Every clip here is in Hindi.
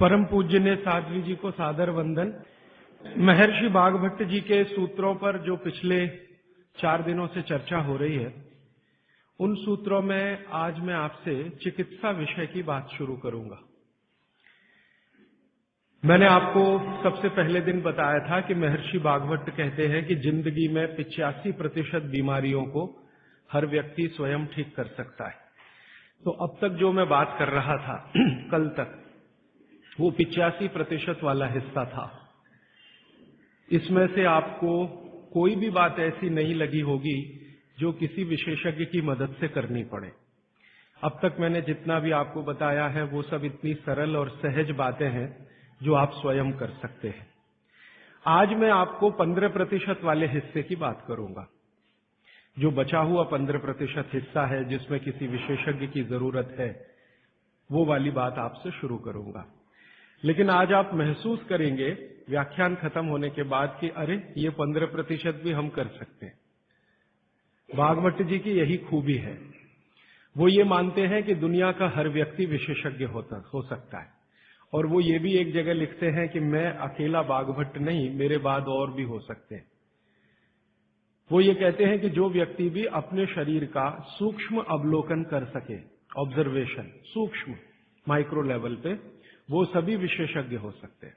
परम पूज्य साध्वी जी को सादर वंदन। महर्षि बागभट्ट जी के सूत्रों पर जो पिछले 4 दिनों से चर्चा हो रही है, उन सूत्रों में आज मैं आपसे चिकित्सा विषय की बात शुरू करूंगा। मैंने आपको सबसे पहले दिन बताया था कि महर्षि बागभट्ट कहते हैं कि जिंदगी में 85% बीमारियों को हर व्यक्ति स्वयं ठीक कर सकता है। तो अब तक जो मैं बात कर रहा था कल तक, वो 85% वाला हिस्सा था। इसमें से आपको कोई भी बात ऐसी नहीं लगी होगी जो किसी विशेषज्ञ की मदद से करनी पड़े। अब तक मैंने जितना भी आपको बताया है वो सब इतनी सरल और सहज बातें हैं जो आप स्वयं कर सकते हैं। आज मैं आपको 15% वाले हिस्से की बात करूंगा। जो बचा हुआ 15% हिस्सा है जिसमें किसी विशेषज्ञ की जरूरत है, वो वाली बात आपसे शुरू करूंगा। लेकिन आज आप महसूस करेंगे व्याख्यान खत्म होने के बाद कि अरे, ये 15% भी हम कर सकते हैं। बागभट्ट जी की यही खूबी है। वो ये मानते हैं कि दुनिया का हर व्यक्ति विशेषज्ञ हो सकता है, और वो ये भी एक जगह लिखते हैं कि मैं अकेला बागभट्ट नहीं, मेरे बाद और भी हो सकते हैं। वो ये कहते हैं कि जो व्यक्ति भी अपने शरीर का सूक्ष्म अवलोकन कर सके, ऑब्जर्वेशन, सूक्ष्म माइक्रो लेवल पे, वो सभी विशेषज्ञ हो सकते हैं।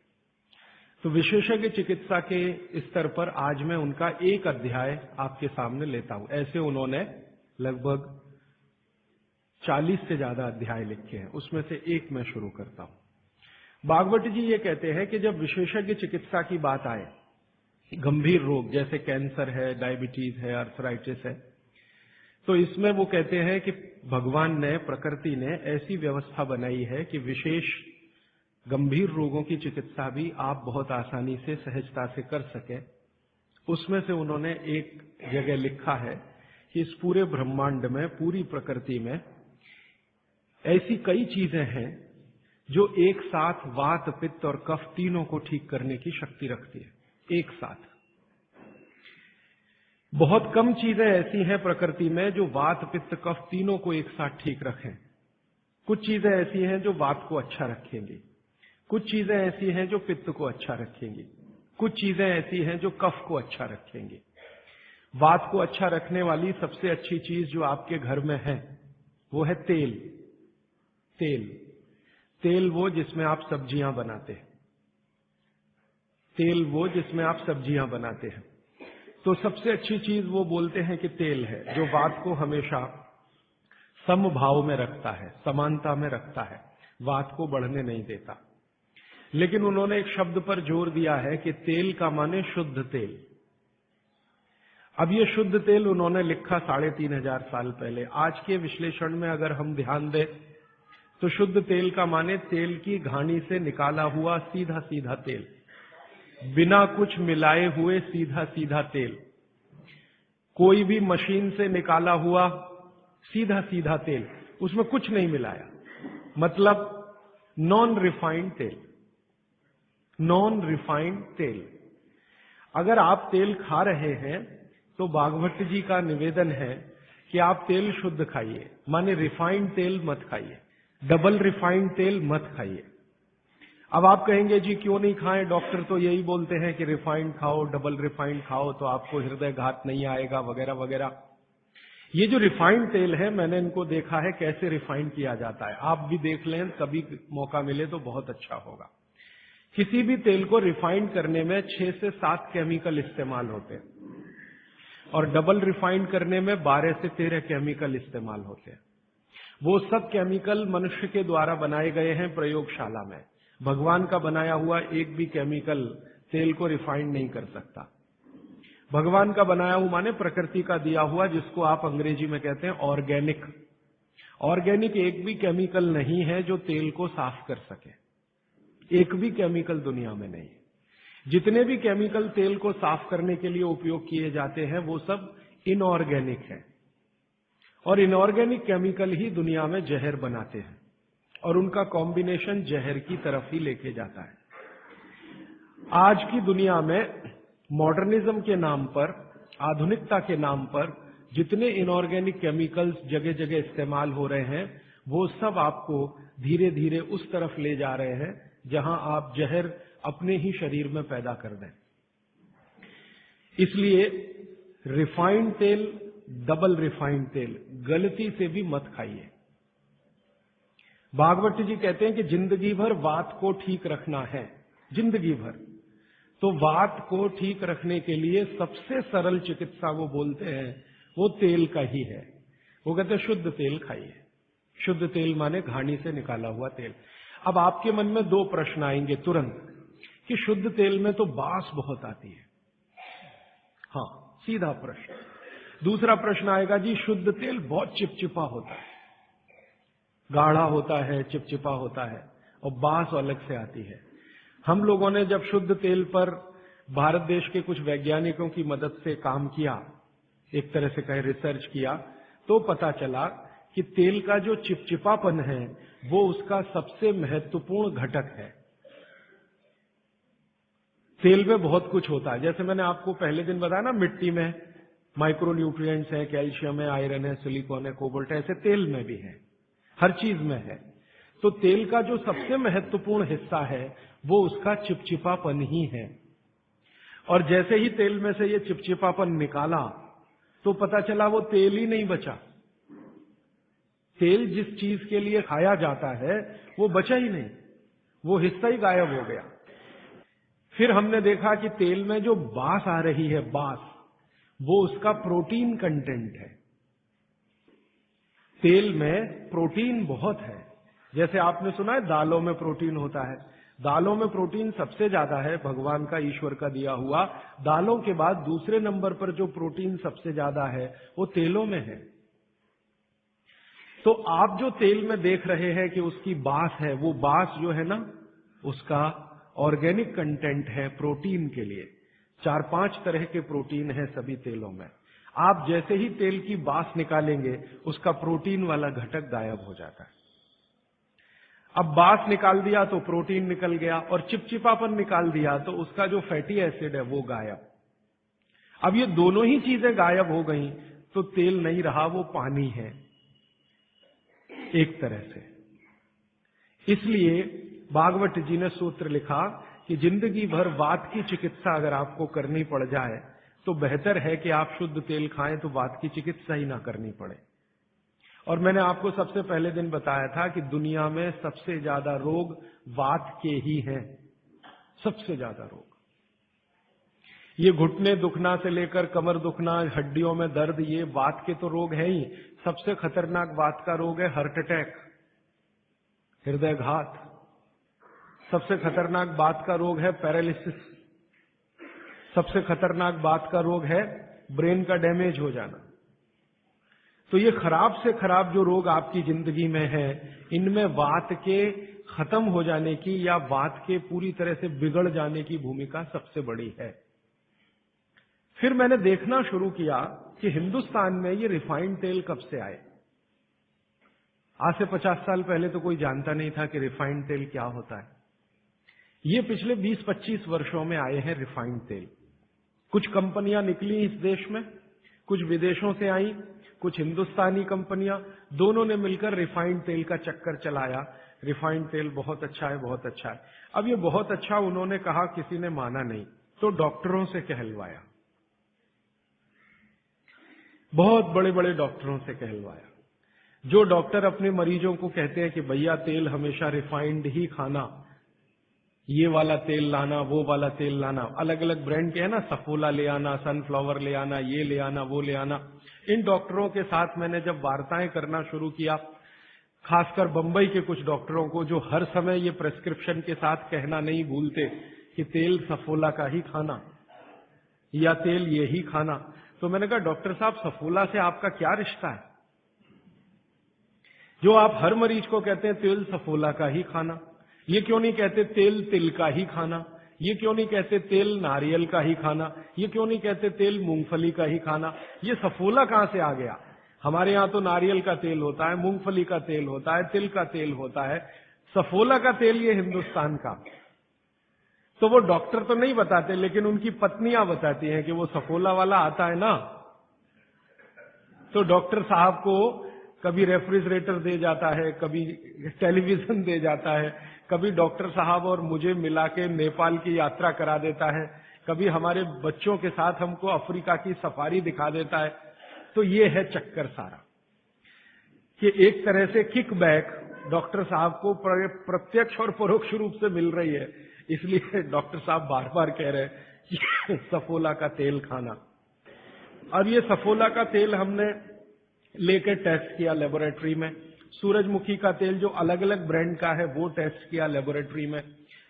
तो विशेषज्ञ चिकित्सा के स्तर पर आज मैं उनका एक अध्याय आपके सामने लेता हूं। ऐसे उन्होंने लगभग 40 से ज्यादा अध्याय लिखे हैं, उसमें से एक मैं शुरू करता हूं। बागभट्ट जी ये कहते हैं कि जब विशेषज्ञ चिकित्सा की बात आए, गंभीर रोग जैसे कैंसर है, डायबिटीज है, अर्थराइटिस है, तो इसमें वो कहते हैं कि भगवान ने, प्रकृति ने ऐसी व्यवस्था बनाई है कि विशेष गंभीर रोगों की चिकित्सा भी आप बहुत आसानी से, सहजता से कर सके। उसमें से उन्होंने एक जगह लिखा है कि इस पूरे ब्रह्मांड में, पूरी प्रकृति में ऐसी कई चीजें हैं जो एक साथ वात, पित्त और कफ तीनों को ठीक करने की शक्ति रखती है। एक साथ बहुत कम चीजें ऐसी हैं प्रकृति में जो वात, पित्त, कफ तीनों को एक साथ ठीक रखें। कुछ चीजें ऐसी हैं जो वात को अच्छा रखेंगी, कुछ चीजें ऐसी हैं जो पित्त को अच्छा रखेंगी, कुछ चीजें ऐसी हैं जो कफ को अच्छा रखेंगी। वात को अच्छा रखने वाली सबसे अच्छी चीज जो आपके घर में है वो है तेल। तेल वो जिसमें आप सब्जियां बनाते हैं। तेल वो जिसमें आप सब्जियां बनाते हैं। तो सबसे अच्छी चीज वो बोलते हैं कि तेल है, जो वात को हमेशा समभाव में रखता है, समानता में रखता है, वात को बढ़ने नहीं देता। लेकिन उन्होंने एक शब्द पर जोर दिया है कि तेल का माने शुद्ध तेल। अब ये शुद्ध तेल उन्होंने लिखा 3500 साल पहले। आज के विश्लेषण में अगर हम ध्यान दें तो शुद्ध तेल का माने तेल की घानी से निकाला हुआ सीधा सीधा तेल, बिना कुछ मिलाए हुए सीधा सीधा तेल, कोई भी मशीन से निकाला हुआ सीधा सीधा तेल, उसमें कुछ नहीं मिलाया, मतलब नॉन रिफाइंड तेल। नॉन रिफाइंड तेल। अगर आप तेल खा रहे हैं तो बागभट्ट जी का निवेदन है कि आप तेल शुद्ध खाइए, माने रिफाइंड तेल मत खाइए, डबल रिफाइंड तेल मत खाइए। अब आप कहेंगे जी क्यों नहीं खाएं, डॉक्टर तो यही बोलते हैं कि रिफाइंड खाओ, डबल रिफाइंड खाओ तो आपको हृदय घात नहीं आएगा, वगैरह वगैरह। ये जो रिफाइंड तेल है, मैंने इनको देखा है कैसे रिफाइंड किया जाता है। आप भी देख लें, कभी मौका मिले तो बहुत अच्छा होगा। किसी भी तेल को रिफाइंड करने में 6 से 7 केमिकल इस्तेमाल होते हैं, और डबल रिफाइंड करने में 12 से 13 केमिकल इस्तेमाल होते हैं। वो सब केमिकल मनुष्य के द्वारा बनाए गए हैं प्रयोगशाला में। भगवान का बनाया हुआ एक भी केमिकल तेल को रिफाइंड नहीं कर सकता। भगवान का बनाया हुआ माने प्रकृति का दिया हुआ, जिसको आप अंग्रेजी में कहते हैं ऑर्गेनिक। ऑर्गेनिक एक भी केमिकल नहीं है जो तेल को साफ कर सके, एक भी केमिकल दुनिया में नहीं। जितने भी केमिकल तेल को साफ करने के लिए उपयोग किए जाते हैं वो सब इनऑर्गेनिक है, और इनऑर्गेनिक केमिकल ही दुनिया में जहर बनाते हैं, और उनका कॉम्बिनेशन जहर की तरफ ही लेके जाता है। आज की दुनिया में मॉडर्निज्म के नाम पर, आधुनिकता के नाम पर जितने इनऑर्गेनिक केमिकल्स जगह जगह इस्तेमाल हो रहे हैं, वो सब आपको धीरे धीरे उस तरफ ले जा रहे हैं जहां आप जहर अपने ही शरीर में पैदा कर दें। इसलिए रिफाइंड तेल, डबल रिफाइंड तेल गलती से भी मत खाइए। भागवत जी कहते हैं कि जिंदगी भर वात को ठीक रखना है, जिंदगी भर। तो वात को ठीक रखने के लिए सबसे सरल चिकित्सा वो बोलते हैं वो तेल का ही है। वो कहते हैं शुद्ध तेल खाइए। शुद्ध तेल माने घानी से निकाला हुआ तेल। अब आपके मन में दो प्रश्न आएंगे तुरंत कि शुद्ध तेल में तो बास बहुत आती है। हाँ, सीधा प्रश्न। दूसरा प्रश्न आएगा जी शुद्ध तेल बहुत चिपचिपा होता है, गाढ़ा होता है, चिपचिपा होता है और बास अलग से आती है। हम लोगों ने जब शुद्ध तेल पर भारत देश के कुछ वैज्ञानिकों की मदद से काम किया, एक तरह से कहे रिसर्च किया, तो पता चला कि तेल का जो चिपचिपापन है वो उसका सबसे महत्वपूर्ण घटक है। तेल में बहुत कुछ होता है, जैसे मैंने आपको पहले दिन बताया ना, मिट्टी में माइक्रो न्यूट्रिएंट्स है, कैल्शियम है, आयरन है, सिलिकॉन है, कोबाल्ट है, ऐसे तेल में भी है, हर चीज में है। तो तेल का जो सबसे महत्वपूर्ण हिस्सा है वो उसका चिपचिपापन ही है। और जैसे ही तेल में से ये चिपचिपापन निकाला तो पता चला वो तेल ही नहीं बचा। तेल जिस चीज के लिए खाया जाता है वो बचा ही नहीं, वो हिस्सा ही गायब हो गया। फिर हमने देखा कि तेल में जो बास आ रही है, बास, वो उसका प्रोटीन कंटेंट है। तेल में प्रोटीन बहुत है। जैसे आपने सुना है दालों में प्रोटीन होता है, दालों में प्रोटीन सबसे ज्यादा है, भगवान का, ईश्वर का दिया हुआ। दालों के बाद दूसरे नंबर पर जो प्रोटीन सबसे ज्यादा है वो तेलों में है। तो आप जो तेल में देख रहे हैं कि उसकी बास है, वो बास जो है ना, उसका ऑर्गेनिक कंटेंट है प्रोटीन के लिए। 4-5 तरह के प्रोटीन है सभी तेलों में। आप जैसे ही तेल की बास निकालेंगे उसका प्रोटीन वाला घटक गायब हो जाता है। अब बास निकाल दिया तो प्रोटीन निकल गया, और चिपचिपापन निकाल दिया तो उसका जो फैटी एसिड है वो गायब। अब ये दोनों ही चीजें गायब हो गई तो तेल नहीं रहा, वो पानी है एक तरह से। इसलिए भागवत जी ने सूत्र लिखा कि जिंदगी भर वात की चिकित्सा अगर आपको करनी पड़ जाए तो बेहतर है कि आप शुद्ध तेल खाएं तो वात की चिकित्सा ही ना करनी पड़े। और मैंने आपको सबसे पहले दिन बताया था कि दुनिया में सबसे ज्यादा रोग वात के ही हैं, सबसे ज्यादा रोग। ये घुटने दुखना से लेकर कमर दुखना, हड्डियों में दर्द, ये वात के तो रोग है ही। सबसे खतरनाक वात का रोग है हार्ट अटैक, हृदयघात। सबसे खतरनाक बात का रोग है पैरालिसिस। सबसे खतरनाक बात का रोग है ब्रेन का डैमेज हो जाना। तो ये खराब से खराब जो रोग आपकी जिंदगी में है, इनमें वात के खत्म हो जाने की या वात के पूरी तरह से बिगड़ जाने की भूमिका सबसे बड़ी है। फिर मैंने देखना शुरू किया कि हिंदुस्तान में ये रिफाइंड तेल कब से आए। आज से 50 साल पहले तो कोई जानता नहीं था कि रिफाइंड तेल क्या होता है। ये पिछले 20-25 वर्षों में आए हैं रिफाइंड तेल। कुछ कंपनियां निकली इस देश में, कुछ विदेशों से आई, कुछ हिंदुस्तानी कंपनियां, दोनों ने मिलकर रिफाइंड तेल का चक्कर चलाया। रिफाइंड तेल बहुत अच्छा है, बहुत अच्छा है। अब ये बहुत अच्छा उन्होंने कहा, किसी ने माना नहीं, तो डॉक्टरों से कहलवाया, बहुत बड़े बड़े डॉक्टरों से कहलवाया। जो डॉक्टर अपने मरीजों को कहते हैं कि भैया तेल हमेशा रिफाइंड ही खाना, ये वाला तेल लाना, वो वाला तेल लाना, अलग अलग ब्रांड के है ना, सफोला ले आना, सनफ्लावर ले आना, ये ले आना, वो ले आना। इन डॉक्टरों के साथ मैंने जब वार्ताएं करना शुरू किया, खासकर बंबई के कुछ डॉक्टरों को जो हर समय ये प्रेस्क्रिप्शन के साथ कहना नहीं भूलते कि तेल सफोला का ही खाना या तेल ये ही खाना, तो मैंने कहा डॉक्टर साहब सफोला से आपका क्या रिश्ता है, जो आप हर मरीज को कहते हैं तेल सफोला का ही खाना? ये क्यों नहीं कहते तेल तिल का ही खाना? ये क्यों नहीं कहते तेल नारियल का ही खाना? ये क्यों नहीं कहते तेल मूंगफली का ही खाना? ये सफोला कहां से आ गया? हमारे यहां तो नारियल का तेल होता है, मूंगफली का तेल होता है, तिल का तेल होता है, सफोला का तेल ये हिंदुस्तान का। तो वो डॉक्टर तो नहीं बताते, लेकिन उनकी पत्नियां बताती हैं कि वो सफोला वाला आता है ना, तो डॉक्टर साहब को कभी रेफ्रिजरेटर दे जाता है, कभी टेलीविजन दे जाता है, कभी डॉक्टर साहब और मुझे मिला के नेपाल की यात्रा करा देता है, कभी हमारे बच्चों के साथ हमको अफ्रीका की सफारी दिखा देता है। तो ये है चक्कर सारा कि एक तरह से किकबैक डॉक्टर साहब को प्रत्यक्ष और परोक्ष रूप से मिल रही है। इसलिए डॉक्टर साहब बार बार कह रहे हैं कि सफोला का तेल खाना। अब ये सफोला का तेल हमने लेकर टेस्ट किया लेबोरेटरी में। सूरजमुखी का तेल जो अलग अलग ब्रांड का है वो टेस्ट किया लेबोरेटरी में।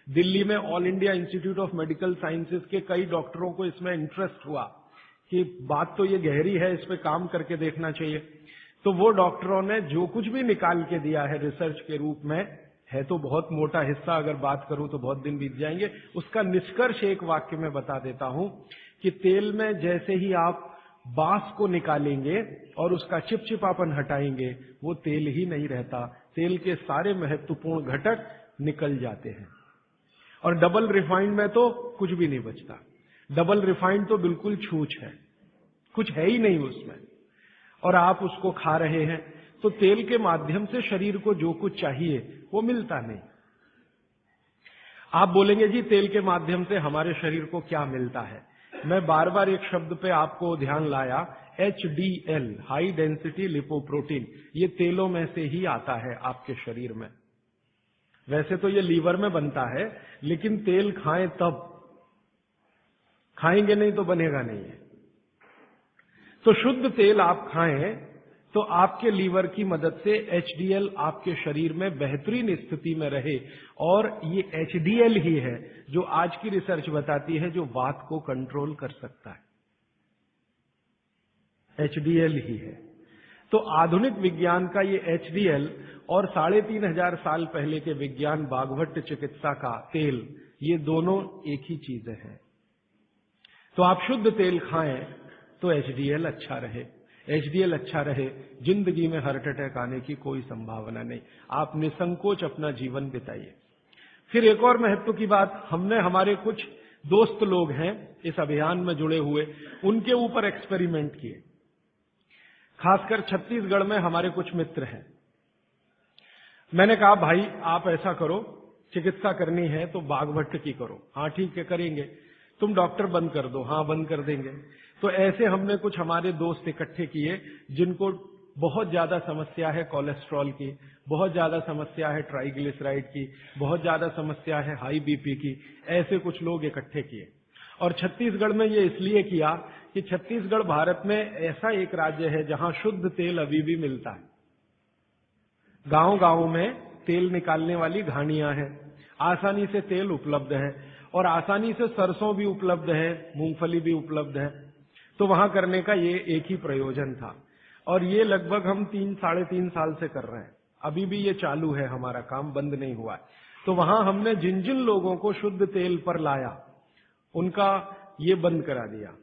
दिल्ली में all India institute of medical sciences के कई डॉक्टरों को इसमें इंटरेस्ट हुआ कि बात तो ये गहरी है, इस पे काम करके देखना चाहिए। तो वो डॉक्टरों ने जो कुछ भी निकाल के दिया है रिसर्च के रूप में, है तो बहुत मोटा हिस्सा, अगर बात करूं तो बहुत दिन बीत जाएंगे, उसका निष्कर्ष एक वाक्य में बता देता हूं कि तेल में जैसे ही आप बांस को निकालेंगे और उसका चिपचिपापन हटाएंगे, वो तेल ही नहीं रहता, तेल के सारे महत्वपूर्ण घटक निकल जाते हैं। और डबल रिफाइंड में तो कुछ भी नहीं बचता। डबल रिफाइंड तो बिल्कुल छूछ है, कुछ है ही नहीं उसमें, और आप उसको खा रहे हैं। तो तेल के माध्यम से शरीर को जो कुछ चाहिए वो मिलता नहीं। आप बोलेंगे जी तेल के माध्यम से हमारे शरीर को क्या मिलता है। मैं बार बार एक शब्द पे आपको ध्यान लाया, HDL, हाई डेंसिटी लिपोप्रोटीन। ये तेलों में से ही आता है आपके शरीर में। वैसे तो ये लीवर में बनता है, लेकिन तेल खाएं तब, खाएंगे नहीं तो बनेगा नहीं है। तो शुद्ध तेल आप खाएं तो आपके लीवर की मदद से HDL आपके शरीर में बेहतरीन स्थिति में रहे। और ये HDL ही है जो आज की रिसर्च बताती है जो वात को कंट्रोल कर सकता है, HDL ही है। तो आधुनिक विज्ञान का ये HDL और 3500 साल पहले के विज्ञान बागभट्ट चिकित्सा का तेल, ये दोनों एक ही चीजें हैं। तो आप शुद्ध तेल खाएं तो HDL अच्छा रहे। HDL अच्छा रहे, जिंदगी में हार्ट अटैक आने की कोई संभावना नहीं। आप निसंकोच अपना जीवन बिताइए। फिर एक और महत्व की बात, हमने हमारे कुछ दोस्त लोग हैं इस अभियान में जुड़े हुए, उनके ऊपर एक्सपेरिमेंट किए। खासकर छत्तीसगढ़ में हमारे कुछ मित्र हैं। मैंने कहा भाई आप ऐसा करो, चिकित्सा करनी है तो बागभट्ट की करो। हाँ ठीक है करेंगे। तुम डॉक्टर बंद कर दो। हाँ बंद कर देंगे। तो ऐसे हमने कुछ हमारे दोस्त इकट्ठे किए जिनको बहुत ज्यादा समस्या है कोलेस्ट्रॉल की, बहुत ज्यादा समस्या है ट्राइग्लिसराइड की, बहुत ज्यादा समस्या है हाई बीपी की। ऐसे कुछ लोग इकट्ठे किए। और छत्तीसगढ़ में ये इसलिए किया कि छत्तीसगढ़ भारत में ऐसा एक राज्य है जहां शुद्ध तेल अभी भी मिलता है। गांव गांव में तेल निकालने वाली घानियां हैं, आसानी से तेल उपलब्ध है और आसानी से सरसों भी उपलब्ध है, मूंगफली भी उपलब्ध है। तो वहां करने का ये एक ही प्रयोजन था और ये लगभग हम 3-3.5 साल से कर रहे हैं। अभी भी ये चालू है, हमारा काम बंद नहीं हुआ है। तो वहां हमने जिन जिन लोगों को शुद्ध तेल पर लाया उनका ये बंद करा दिया,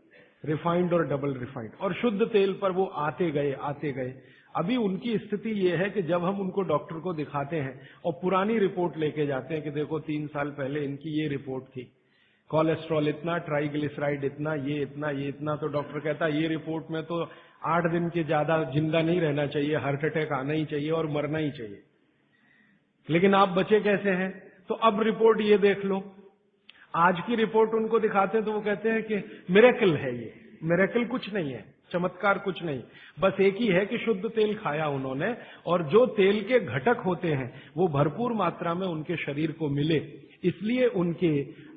रिफाइंड और डबल रिफाइंड, और शुद्ध तेल पर वो आते गए। अभी उनकी स्थिति ये है कि जब हम उनको डॉक्टर को दिखाते हैं और पुरानी रिपोर्ट लेके जाते हैं कि देखो 3 साल पहले इनकी ये रिपोर्ट थी, कोलेस्ट्रॉल इतना, ट्राइग्लिसराइड इतना, ये इतना, तो डॉक्टर कहता है ये रिपोर्ट में तो 8 दिन के ज्यादा जिंदा नहीं रहना चाहिए, हार्ट अटैक आना ही चाहिए और मरना ही चाहिए, लेकिन आप बचे कैसे हैं। तो अब रिपोर्ट ये देख लो। आज की रिपोर्ट उनको दिखाते हैं तो वो कहते हैं कि मिरेकल है, ये मिरेकल कुछ नहीं है, चमत्कार कुछ नहीं, बस एक ही है कि शुद्ध तेल खाया उन्होंने और जो तेल के घटक होते हैं वो भरपूर मात्रा में उनके शरीर को मिले, इसलिए उनके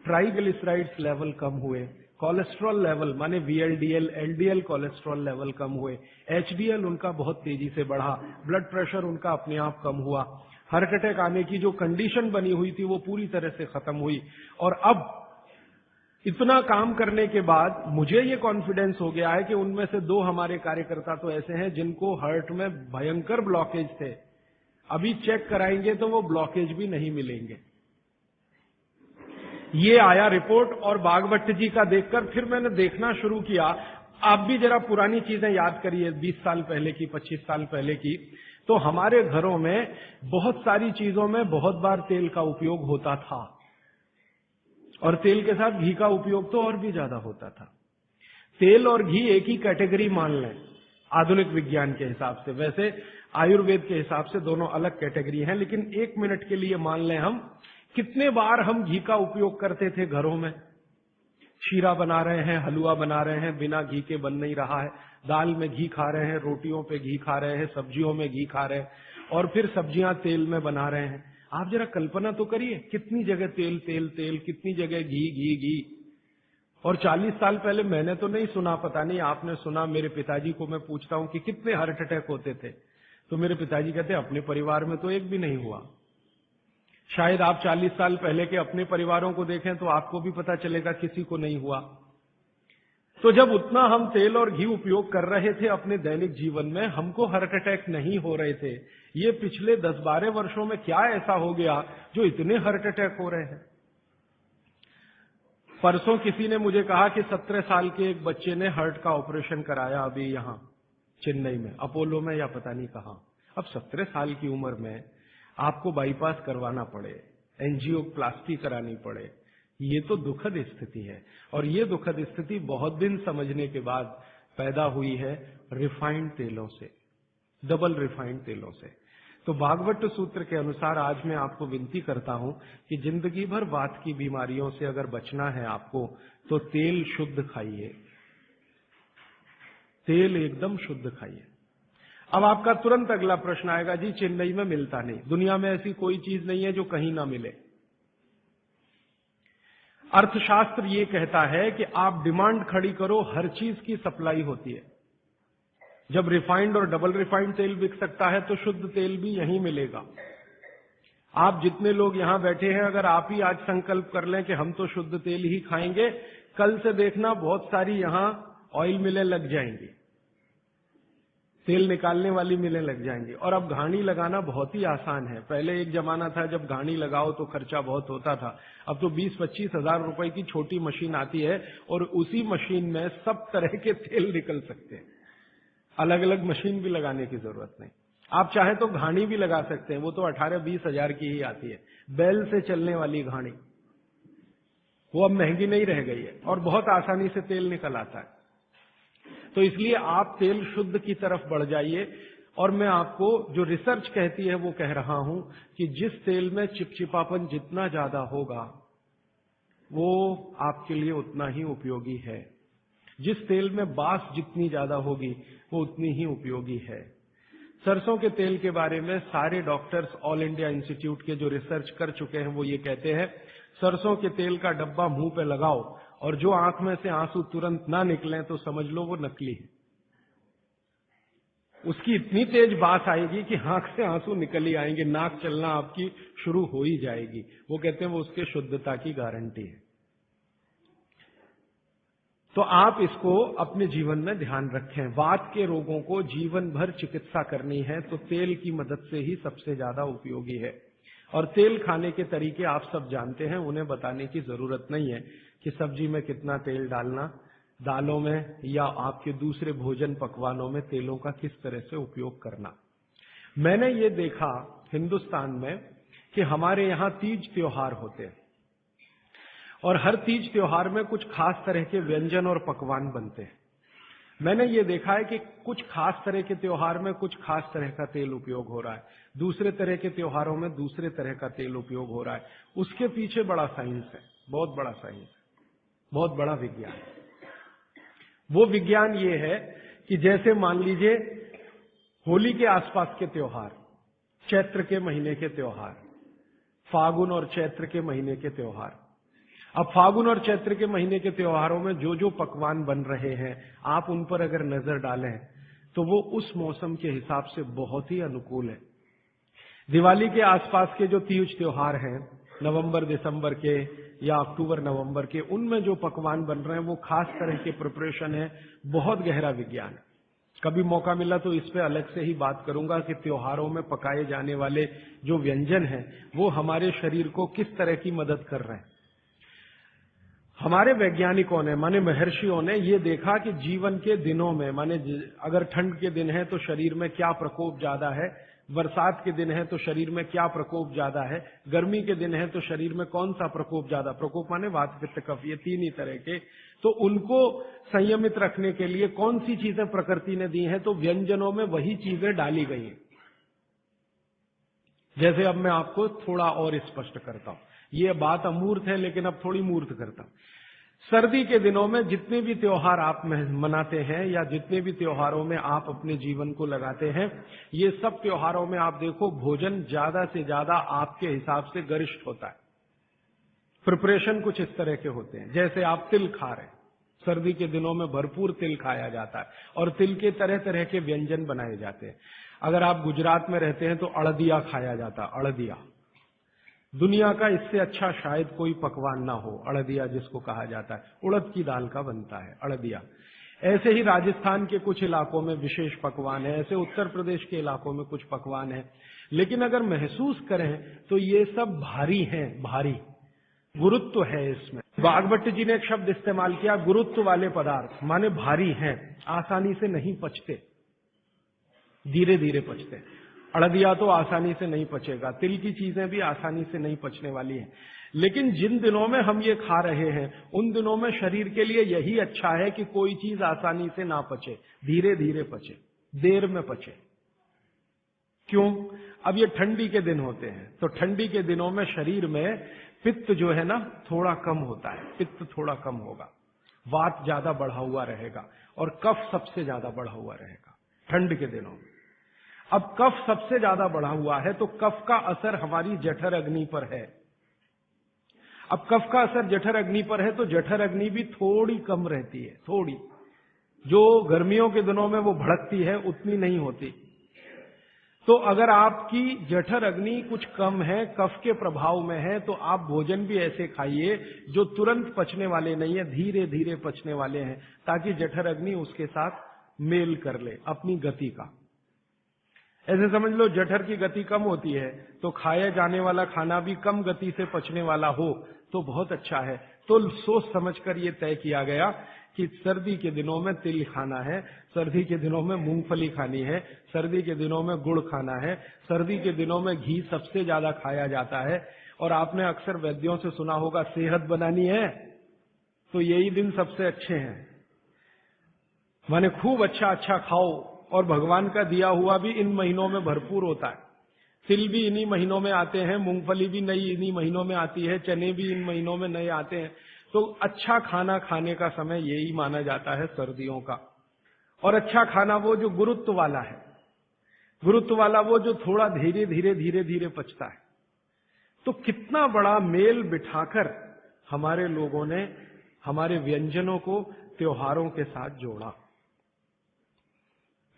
ट्राइग्लिसराइड्स लेवल कम हुए, कोलेस्ट्रॉल लेवल माने VLDL, LDL कोलेस्ट्रॉल लेवल कम हुए, HDL उनका बहुत तेजी से बढ़ा, ब्लड प्रेशर उनका अपने आप कम हुआ, हार्ट अटैक आने की जो कंडीशन बनी हुई थी वो पूरी तरह से खत्म हुई। और अब इतना काम करने के बाद मुझे ये कॉन्फिडेंस हो गया है कि उनमें से 2 हमारे कार्यकर्ता तो ऐसे हैं जिनको हार्ट में भयंकर ब्लॉकेज थे, अभी चेक कराएंगे तो वो ब्लॉकेज भी नहीं मिलेंगे। ये आया रिपोर्ट और बागभट्ट जी का देखकर फिर मैंने देखना शुरू किया। आप भी जरा पुरानी चीजें याद करिए, 20 साल पहले की, 25 साल पहले की। तो हमारे घरों में बहुत सारी चीजों में बहुत बार तेल का उपयोग होता था और तेल के साथ घी का उपयोग तो और भी ज्यादा होता था। तेल और घी एक ही कैटेगरी मान लें आधुनिक विज्ञान के हिसाब से। वैसे आयुर्वेद के हिसाब से दोनों अलग कैटेगरी हैं, लेकिन 1 मिनट के लिए मान लें हम, कितने बार हम घी का उपयोग करते थे घरों में? शीरा बना रहे हैं, हलवा बना रहे हैं, बिना घी के बन नहीं रहा है। दाल में घी खा रहे हैं, रोटियों पे घी खा रहे हैं, सब्जियों में घी खा रहे हैं, और फिर सब्जियां तेल में बना रहे हैं। आप जरा कल्पना तो करिए, कितनी जगह तेल तेल तेल, कितनी जगह घी घी घी। और 40 साल पहले मैंने तो नहीं सुना, पता नहीं आपने सुना, मेरे पिताजी को मैं पूछता हूं कि कितने हार्ट अटैक होते थे, तो मेरे पिताजी कहते अपने परिवार में तो एक भी नहीं हुआ। शायद आप 40 साल पहले के अपने परिवारों को देखें तो आपको भी पता चलेगा किसी को नहीं हुआ। तो जब उतना हम तेल और घी उपयोग कर रहे थे अपने दैनिक जीवन में, हमको हार्ट अटैक नहीं हो रहे थे। ये पिछले 10-12 वर्षों में क्या ऐसा हो गया जो इतने हार्ट अटैक हो रहे हैं? परसों किसी ने मुझे कहा कि 17 साल के एक बच्चे ने हार्ट का ऑपरेशन कराया अभी यहां चेन्नई में, अपोलो में या पता नहीं कहां। अब 17 साल की उम्र में आपको बाईपास करवाना पड़े, एंजियोप्लास्टी करानी पड़े, ये तो दुखद स्थिति है। और ये दुखद स्थिति बहुत दिन समझने के बाद पैदा हुई है रिफाइंड तेलों से, डबल रिफाइंड तेलों से। तो भागवत सूत्र के अनुसार आज मैं आपको विनती करता हूं कि जिंदगी भर वात की बीमारियों से अगर बचना है आपको, तो तेल शुद्ध खाइए, तेल एकदम शुद्ध खाइए। अब आपका तुरंत अगला प्रश्न आएगा, जी चेन्नई में मिलता नहीं, दुनिया में ऐसी कोई चीज नहीं है जो कहीं ना मिले। अर्थशास्त्र ये कहता है कि आप डिमांड खड़ी करो, हर चीज की सप्लाई होती है। जब रिफाइंड और डबल रिफाइंड तेल बिक सकता है तो शुद्ध तेल भी यहीं मिलेगा। आप जितने लोग यहां बैठे हैं, अगर आप ही आज संकल्प कर लें कि हम तो शुद्ध तेल ही खाएंगे, कल से देखना बहुत सारी यहां ऑयल मिलें लग जाएंगी, तेल निकालने वाली मिलें लग जाएंगी। और अब घानी लगाना बहुत ही आसान है। पहले एक जमाना था जब घानी लगाओ तो खर्चा बहुत होता था। अब तो 20-25 हजार रुपए की छोटी मशीन आती है और उसी मशीन में सब तरह के तेल निकल सकते हैं। अलग अलग मशीन भी लगाने की जरूरत नहीं। आप चाहे तो घानी भी लगा सकते हैं, वो तो 18-20 हजार की ही आती है, बैल से चलने वाली घानी। वो अब महंगी नहीं रह गई है और बहुत आसानी से तेल निकल आता है। तो इसलिए आप तेल शुद्ध की तरफ बढ़ जाइए। और मैं आपको जो रिसर्च कहती है वो कह रहा हूं कि जिस तेल में चिपचिपापन जितना ज्यादा होगा वो आपके लिए उतना ही उपयोगी है। जिस तेल में बास जितनी ज्यादा होगी वो उतनी ही उपयोगी है। सरसों के तेल के बारे में सारे डॉक्टर्स ऑल इंडिया इंस्टीट्यूट के जो रिसर्च कर चुके हैं वो ये कहते हैं, सरसों के तेल का डब्बा मुंह पे लगाओ और जो आंख में से आंसू तुरंत ना निकलें तो समझ लो वो नकली है। उसकी इतनी तेज बास आएगी कि आंख से आंसू निकल ही आएंगे, नाक चलना आपकी शुरू हो ही जाएगी। वो कहते हैं वो उसके शुद्धता की गारंटी है। तो आप इसको अपने जीवन में ध्यान रखें। वात के रोगों को जीवन भर चिकित्सा करनी है तो तेल की मदद से ही सबसे ज्यादा उपयोगी है। और तेल खाने के तरीके आप सब जानते हैं, उन्हें बताने की जरूरत नहीं है कि सब्जी में कितना तेल डालना, दालों में या आपके दूसरे भोजन पकवानों में तेलों का किस तरह से उपयोग करना। मैंने ये देखा हिंदुस्तान में कि हमारे यहां तीज त्योहार होते हैं और हर तीज त्योहार में कुछ खास तरह के व्यंजन और पकवान बनते हैं। मैंने ये देखा है कि कुछ खास तरह के त्योहार में कुछ खास तरह का तेल उपयोग हो रहा है, दूसरे तरह के त्योहारों में दूसरे तरह का तेल उपयोग हो रहा है। उसके पीछे बड़ा साइंस है, बहुत बड़ा साइंस है, बहुत बड़ा विज्ञान है। वो विज्ञान ये है कि जैसे मान लीजिए होली के आसपास के त्योहार, चैत्र के महीने के त्योहार, फागुन और चैत्र के महीने के त्योहार। अब फागुन और चैत्र के महीने के त्योहारों में जो जो पकवान बन रहे हैं, आप उन पर अगर नजर डालें तो वो उस मौसम के हिसाब से बहुत ही अनुकूल है। दिवाली के आसपास के जो तीज त्योहार हैं, नवंबर दिसंबर के या अक्टूबर नवंबर के, उनमें जो पकवान बन रहे हैं वो खास तरह के प्रिपरेशन है, बहुत गहरा विज्ञान है। कभी मौका मिला तो इस पे अलग से ही बात करूंगा कि त्योहारों में पकाए जाने वाले जो व्यंजन हैं वो हमारे शरीर को किस तरह की मदद कर रहे हैं। हमारे वैज्ञानिकों ने, माने महर्षियों ने, ये देखा कि जीवन के दिनों में, माने अगर ठंड के दिन है तो शरीर में क्या प्रकोप ज्यादा है, बरसात के दिन है तो शरीर में क्या प्रकोप ज्यादा है, गर्मी के दिन है तो शरीर में कौन सा प्रकोप ज्यादा, प्रकोप माने वात पित्त कफ, ये तीन ही तरह के। तो उनको संयमित रखने के लिए कौन सी चीजें प्रकृति ने दी हैं, तो व्यंजनों में वही चीजें डाली गई हैं। जैसे अब मैं आपको थोड़ा और स्पष्ट करता हूं, ये बात अमूर्त है लेकिन अब थोड़ी मूर्त करता हूं। सर्दी के दिनों में जितने भी त्योहार आप मनाते हैं या जितने भी त्योहारों में आप अपने जीवन को लगाते हैं, ये सब त्योहारों में आप देखो भोजन ज्यादा से ज्यादा आपके हिसाब से गरिष्ठ होता है। प्रिपरेशन कुछ इस तरह के होते हैं, जैसे आप तिल खा रहे हैं, सर्दी के दिनों में भरपूर तिल खाया जाता है और तिल के तरह तरह के व्यंजन बनाए जाते हैं। अगर आप गुजरात में रहते हैं तो अड़दिया खाया जाता है। अड़दिया दुनिया का इससे अच्छा शायद कोई पकवान ना हो। अड़दिया जिसको कहा जाता है, उड़द की दाल का बनता है अड़दिया। ऐसे ही राजस्थान के कुछ इलाकों में विशेष पकवान है, ऐसे उत्तर प्रदेश के इलाकों में कुछ पकवान है। लेकिन अगर महसूस करें तो ये सब भारी हैं, भारी गुरुत्व है इसमें। बागभट्ट जी ने एक शब्द इस्तेमाल किया, गुरुत्व वाले पदार्थ, माने भारी हैं, आसानी से नहीं पचते, धीरे धीरे पचते। अड़दिया तो आसानी से नहीं पचेगा, तिल की चीजें भी आसानी से नहीं पचने वाली हैं। लेकिन जिन दिनों में हम ये खा रहे हैं उन दिनों में शरीर के लिए यही अच्छा है कि कोई चीज आसानी से ना पचे, धीरे धीरे पचे, देर में पचे। क्यों? अब ये ठंडी के दिन होते हैं तो ठंडी के दिनों में शरीर में पित्त जो है ना थोड़ा कम होता है, पित्त थोड़ा कम होगा, वात ज्यादा बढ़ा हुआ रहेगा और कफ सबसे ज्यादा बढ़ा हुआ रहेगा ठंड के दिनों में। अब कफ सबसे ज्यादा बढ़ा हुआ है तो कफ का असर हमारी जठर अग्नि पर है। अब कफ का असर जठर अग्नि पर है तो जठर अग्नि भी थोड़ी कम रहती है, थोड़ी, जो गर्मियों के दिनों में वो भड़कती है उतनी नहीं होती। तो अगर आपकी जठर अग्नि कुछ कम है, कफ के प्रभाव में है, तो आप भोजन भी ऐसे खाइए जो तुरंत पचने वाले नहीं है, धीरे धीरे पचने वाले हैं, ताकि जठर अग्नि उसके साथ मेल कर ले अपनी गति का। ऐसे समझ लो जठर की गति कम होती है तो खाया जाने वाला खाना भी कम गति से पचने वाला हो तो बहुत अच्छा है। तो सोच समझकर ये तय किया गया कि सर्दी के दिनों में तिल खाना है, सर्दी के दिनों में मूंगफली खानी है, सर्दी के दिनों में गुड़ खाना है, सर्दी के दिनों में घी सबसे ज्यादा खाया जाता है। और आपने अक्सर वैद्यों से सुना होगा सेहत बनानी है तो यही दिन सबसे अच्छे हैं, माने खूब अच्छा अच्छा खाओ। और भगवान का दिया हुआ भी इन महीनों में भरपूर होता है। तिल भी इन्हीं महीनों में आते हैं, मूंगफली भी नई इन्हीं महीनों में आती है, चने भी इन महीनों में नए आते हैं। तो अच्छा खाना खाने का समय यही माना जाता है सर्दियों का। और अच्छा खाना वो जो गुरुत्व वाला है, गुरुत्व वाला वो जो थोड़ा धीरे धीरे धीरे धीरे पचता है। तो कितना बड़ा मेल बिठाकर हमारे लोगों ने हमारे व्यंजनों को त्योहारों के साथ जोड़ा।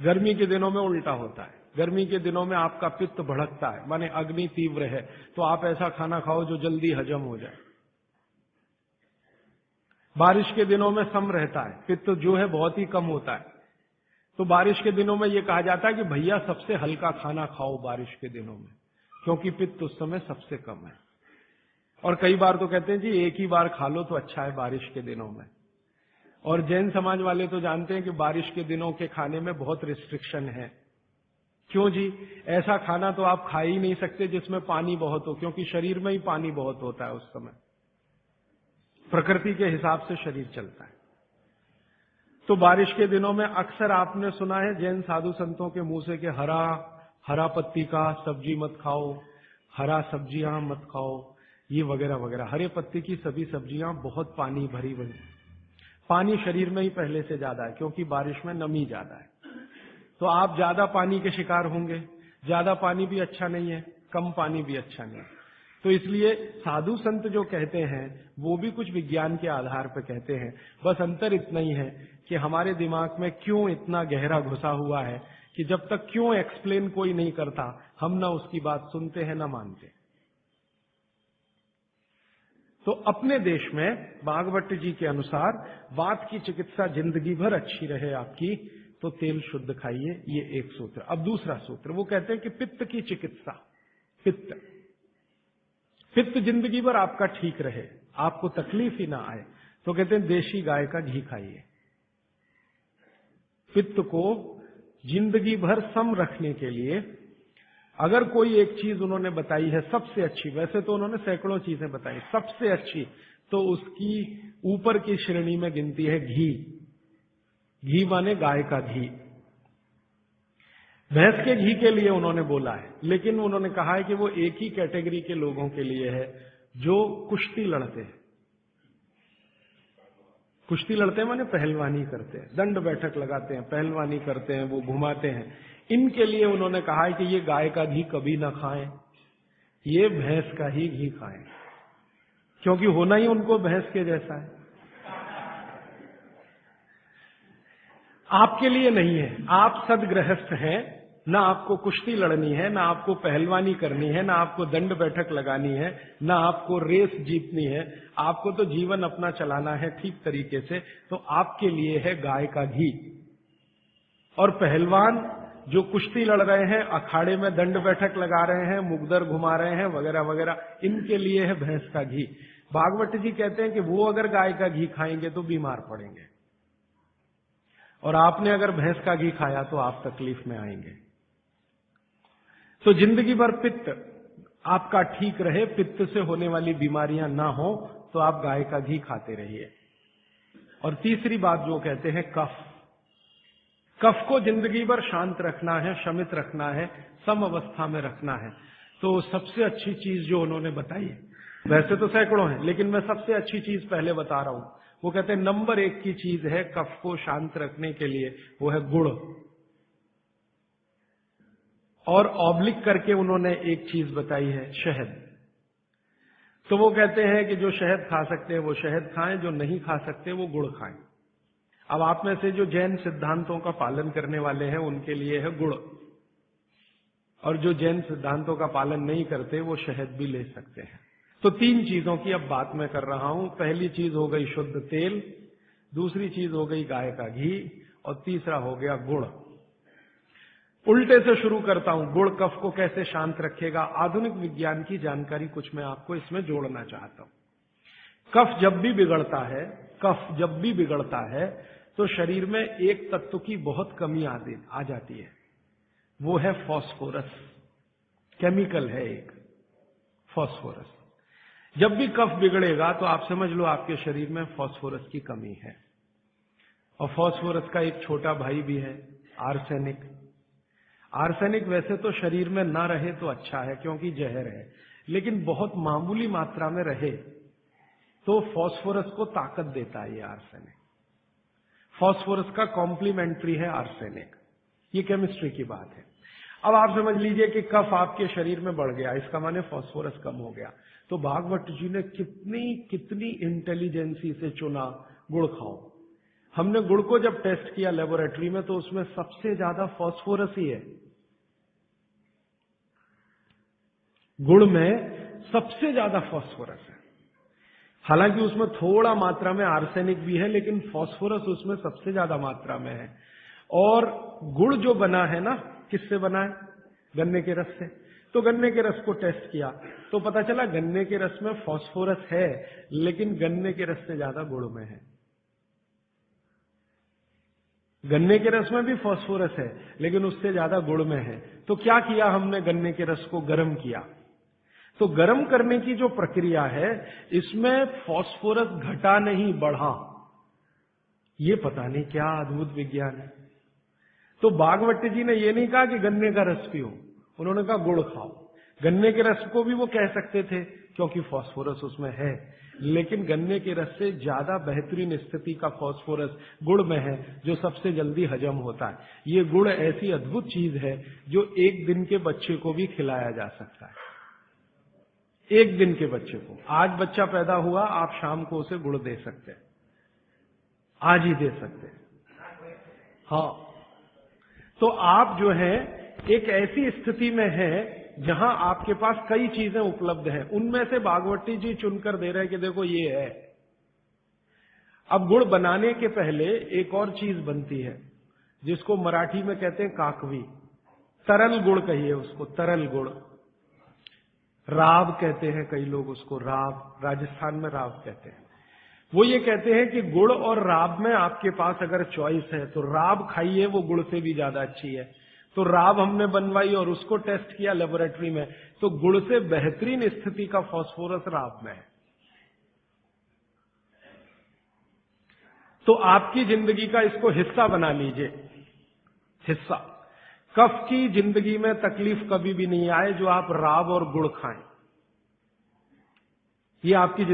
गर्मी के दिनों में उल्टा होता है, गर्मी के दिनों में आपका पित्त भड़कता है, माने अग्नि तीव्र है, तो आप ऐसा खाना खाओ जो जल्दी हजम हो जाए। बारिश के दिनों में सम रहता है, पित्त जो है बहुत ही कम होता है, तो बारिश के दिनों में यह कहा जाता है कि भैया सबसे हल्का खाना खाओ बारिश के दिनों में, क्योंकि पित्त उस समय सबसे कम है। और कई बार तो कहते हैं जी एक ही बार खा लो तो अच्छा है बारिश के दिनों में। और जैन समाज वाले तो जानते हैं कि बारिश के दिनों के खाने में बहुत रिस्ट्रिक्शन है। क्यों जी? ऐसा खाना तो आप खा ही नहीं सकते जिसमें पानी बहुत हो, क्योंकि शरीर में ही पानी बहुत होता है उस समय, प्रकृति के हिसाब से शरीर चलता है। तो बारिश के दिनों में अक्सर आपने सुना है जैन साधु संतों के मुंह से कि हरा पत्ती का सब्जी मत खाओ, हरा सब्जियां मत खाओ, ये वगैरह वगैरह। हरे पत्ती की सभी सब्जियां बहुत पानी भरी हुई, पानी शरीर में ही पहले से ज्यादा है क्योंकि बारिश में नमी ज्यादा है, तो आप ज्यादा पानी के शिकार होंगे। ज्यादा पानी भी अच्छा नहीं है, कम पानी भी अच्छा नहीं है। तो इसलिए साधु संत जो कहते हैं वो भी कुछ विज्ञान के आधार पर कहते हैं। बस अंतर इतना ही है कि हमारे दिमाग में क्यों इतना गहरा घुसा हुआ है कि जब तक क्यों एक्सप्लेन कोई नहीं करता हम ना उसकी बात सुनते हैं ना मानते। तो अपने देश में बागभट्ट जी के अनुसार वात की चिकित्सा जिंदगी भर अच्छी रहे आपकी तो तेल शुद्ध खाइए, ये एक सूत्र। अब दूसरा सूत्र वो कहते हैं कि पित्त की चिकित्सा, पित्त जिंदगी भर आपका ठीक रहे, आपको तकलीफ ही ना आए, तो कहते हैं देशी गाय का घी खाइए। पित्त को जिंदगी भर सम रखने के लिए अगर कोई एक चीज उन्होंने बताई है सबसे अच्छी, वैसे तो उन्होंने सैकड़ों चीजें बताई, सबसे अच्छी तो उसकी ऊपर की श्रेणी में गिनती है घी। घी माने गाय का घी। भैंस के घी के लिए उन्होंने बोला है, लेकिन उन्होंने कहा है कि वो एक ही कैटेगरी के लोगों के लिए है जो कुश्ती लड़ते हैं। कुश्ती लड़ते हैं माने पहलवानी करते हैं, दंड बैठक लगाते हैं, पहलवानी करते हैं, वो घुमाते हैं। इनके लिए उन्होंने कहा है कि ये गाय का घी कभी ना खाएं, ये भैंस का ही घी खाएं, क्योंकि होना ही उनको भैंस के जैसा है। आपके लिए नहीं है, आप सदगृहस्थ हैं, ना आपको कुश्ती लड़नी है, ना आपको पहलवानी करनी है, ना आपको दंड बैठक लगानी है, ना आपको रेस जीतनी है, आपको तो जीवन अपना चलाना है ठीक तरीके से। तो आपके लिए है गाय का घी। और पहलवान जो कुश्ती लड़ रहे हैं, अखाड़े में दंड बैठक लगा रहे हैं, मुगदर घुमा रहे हैं, वगैरह वगैरह, इनके लिए है भैंस का घी। भागवत जी कहते हैं कि वो अगर गाय का घी खाएंगे तो बीमार पड़ेंगे, और आपने अगर भैंस का घी खाया तो आप तकलीफ में आएंगे। तो जिंदगी भर पित्त आपका ठीक रहे, पित्त से होने वाली बीमारियां ना हो, तो आप गाय का घी खाते रहिए। और तीसरी बात जो कहते हैं कफ, कफ को जिंदगी भर शांत रखना है, शमित रखना है, सम अवस्था में रखना है। तो सबसे अच्छी चीज जो उन्होंने बताई, वैसे तो सैकड़ों हैं, लेकिन मैं सबसे अच्छी चीज पहले बता रहा हूं। वो कहते हैं नंबर 1 की चीज है कफ को शांत रखने के लिए, वो है गुड़। और ऑब्लिक करके उन्होंने एक चीज बताई है, शहद। तो वो कहते हैं कि जो शहद खा सकते हैं वो शहद खाएं, जो नहीं खा सकते वो गुड़ खाएं। अब आप में से जो जैन सिद्धांतों का पालन करने वाले हैं उनके लिए है गुड़, और जो जैन सिद्धांतों का पालन नहीं करते वो शहद भी ले सकते हैं। तो 3 चीजों की अब बात मैं कर रहा हूं। पहली चीज हो गई शुद्ध तेल, दूसरी चीज हो गई गाय का घी, और तीसरा हो गया गुड़। उल्टे से शुरू करता हूं, गुड़ कफ को कैसे शांत रखेगा। आधुनिक विज्ञान की जानकारी कुछ मैं आपको इसमें जोड़ना चाहता हूं। कफ जब भी बिगड़ता है, कफ जब भी बिगड़ता है तो शरीर में एक तत्व की बहुत कमी आ जाती है, वो है फास्फोरस। केमिकल है एक फास्फोरस। जब भी कफ बिगड़ेगा तो आप समझ लो आपके शरीर में फास्फोरस की कमी है। और फास्फोरस का एक छोटा भाई भी है, आर्सेनिक। आर्सेनिक वैसे तो शरीर में ना रहे तो अच्छा है क्योंकि जहर है, लेकिन बहुत मामूली मात्रा में रहे तो फास्फोरस को ताकत देता है ये आर्सेनिक। फास्फोरस का कॉम्प्लीमेंट्री है आर्सेनिक। ये केमिस्ट्री की बात है। अब आप समझ लीजिए कि कफ आपके शरीर में बढ़ गया, इसका माने फास्फोरस कम हो गया। तो भागवत जी ने कितनी इंटेलिजेंसी से चुना, गुड़ खाओ। हमने गुड़ को जब टेस्ट किया लेबोरेटरी में तो उसमें सबसे ज्यादा फास्फोरस ही है। गुड़ में सबसे ज्यादा फास्फोरस है। हालांकि उसमें थोड़ा मात्रा में आर्सेनिक भी है, लेकिन फास्फोरस उसमें सबसे ज्यादा मात्रा में है। और गुड़ जो बना है ना, किससे बना है? गन्ने के रस से। तो गन्ने के रस को टेस्ट किया तो पता चला गन्ने के रस में फास्फोरस है, लेकिन गन्ने के रस से ज्यादा गुड़ में है। गन्ने के रस में भी फास्फोरस है, लेकिन उससे ज्यादा गुड़ में है। तो क्या किया हमने? गन्ने के रस को गर्म किया। तो गर्म करने की जो प्रक्रिया है, इसमें फास्फोरस घटा नहीं, बढ़ा। ये पता नहीं क्या अद्भुत विज्ञान है। तो भागवत जी ने ये नहीं कहा कि गन्ने का रस पियो, उन्होंने कहा गुड़ खाओ। गन्ने के रस को भी वो कह सकते थे क्योंकि फास्फोरस उसमें है, लेकिन गन्ने के रस से ज्यादा बेहतरीन स्थिति का फास्फोरस गुड़ में है, जो सबसे जल्दी हजम होता है। ये गुड़ ऐसी अद्भुत चीज है जो 1 दिन के बच्चे को भी खिलाया जा सकता है। 1 दिन के बच्चे को, आज बच्चा पैदा हुआ, आप शाम को उसे गुड़ दे सकते हैं, आज ही दे सकते हैं। हाँ, तो आप जो है एक ऐसी स्थिति में है जहां आपके पास कई चीजें उपलब्ध हैं, उनमें से भागवती जी चुनकर दे रहे हैं कि देखो ये है। अब गुड़ बनाने के पहले एक और चीज बनती है जिसको मराठी में कहते हैं काकवी। तरल गुड़ कहिए उसको, तरल गुड़। राब कहते हैं कई लोग उसको, राब, राजस्थान में राब कहते हैं। वो ये कहते हैं कि गुड़ और राब में आपके पास अगर चॉइस है तो राब खाइए, वो गुड़ से भी ज्यादा अच्छी है। तो राब हमने बनवाई और उसको टेस्ट किया लेबोरेटरी में, तो गुड़ से बेहतरीन स्थिति का फास्फोरस राब में है। तो आपकी जिंदगी का इसको हिस्सा बना लीजिए, हिस्सा कफ की जिंदगी में तकलीफ कभी भी नहीं आए जो आप राब और गुड़ खाएं। ये आपकी